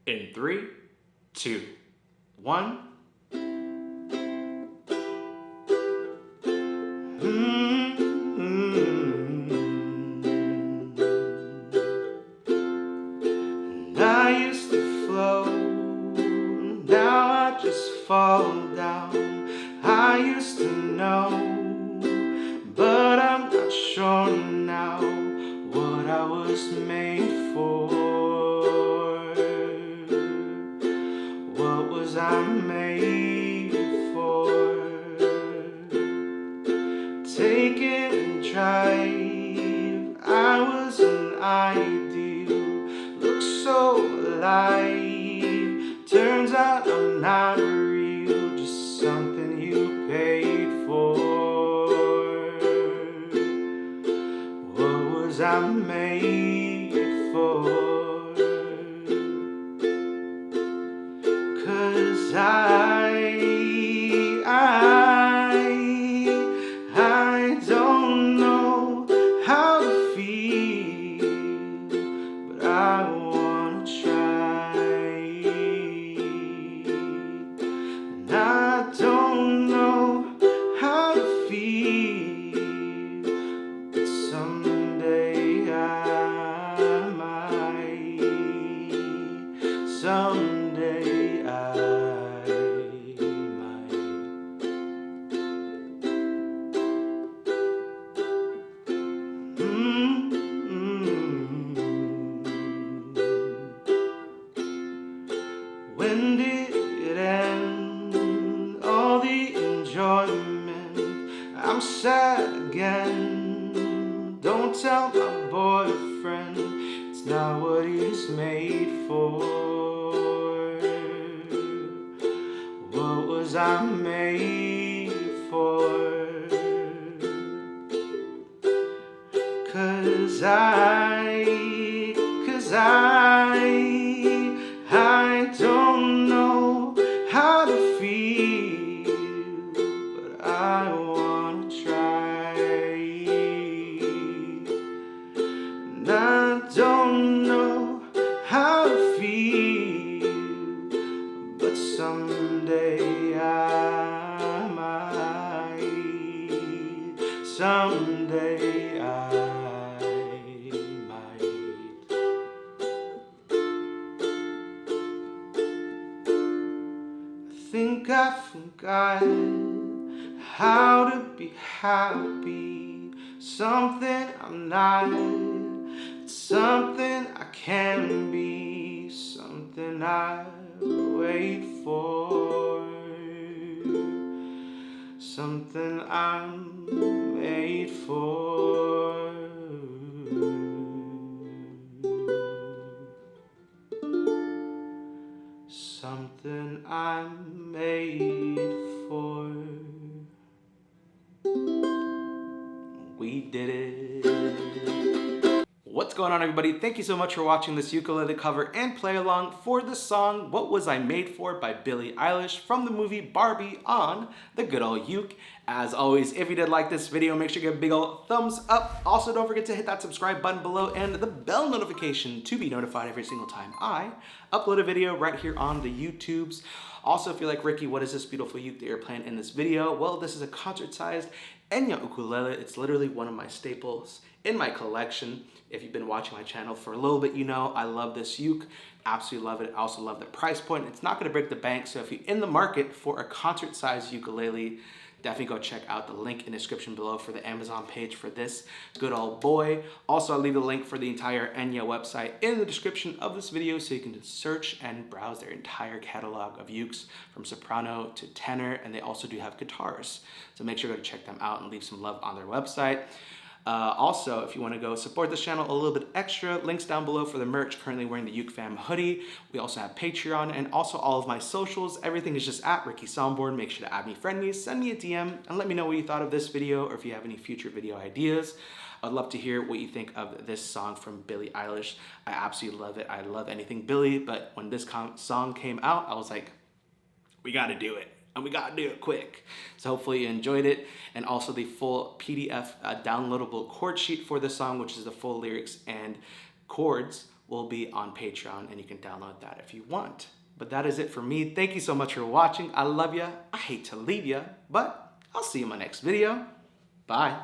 In 3, 2, 1. I used to flow, now I just fall down. I used to know, but I'm not sure now what I was made for. What was I made for? Take it and drive, I was an ideal, look so alive. Turns out I'm not real, just something you paid for. What was I made for? 'Cause I don't know how to feel, but I wanna try. And I don't know how to feel, but someday I might. Someday I might. When did it end? All the enjoyment. I'm sad again. Don't tell my boyfriend, it's not what he's made for. What was I made for? 'Cause I don't know how to feel, but I wanna try. And I don't know how to feel, but someday I might. Someday I might. I think I forgot how to be happy. Something I'm not, something I can be, something I wait for, something I'm made for. Something I'm made for. We did it. What's going on, everybody? Thank you so much for watching this ukulele cover and play along for the song What Was I Made For by Billie Eilish from the movie Barbie on the good old uke. As always, if you did like this video, make sure you give a big old thumbs up. Also, don't forget to hit that subscribe button below and the bell notification to be notified every single time I upload a video right here on the YouTubes. Also, if you're like, Ricky, what is this beautiful uke that you're playing in this video? Well, this is a concert-sized Enya ukulele. It's literally one of my staples in my collection. If you've been watching my channel for a little bit, you know I love this uke. Absolutely love it. I also love the price point. It's not going to break the bank, so if you're in the market for a concert-sized ukulele, definitely go check out the link in the description below for the Amazon page for this good old boy. Also, I'll leave the link for the entire Enya website in the description of this video so you can just search and browse their entire catalog of ukes from soprano to tenor, and they also do have guitars. So make sure to go check them out and leave some love on their website. Also, if you want to go support this channel a little bit extra, links down below for the merch. Currently wearing the Uke Fam hoodie. We also have Patreon and also all of my socials. Everything is just at Ricky Somborn. Make sure to add me, friend me, send me a DM, and let me know what you thought of this video or if you have any future video ideas. I'd love to hear what you think of this song from Billie Eilish. I absolutely love it. I love anything Billie, but when this song came out, I was like, we got to do it. And we gotta do it quick. So hopefully you enjoyed it. And also the full PDF downloadable chord sheet for the song, which is the full lyrics and chords, will be on Patreon, and you can download that if you want. But that is it for me. Thank you so much for watching. I love ya. I hate to leave ya, but I'll see you in my next video. Bye.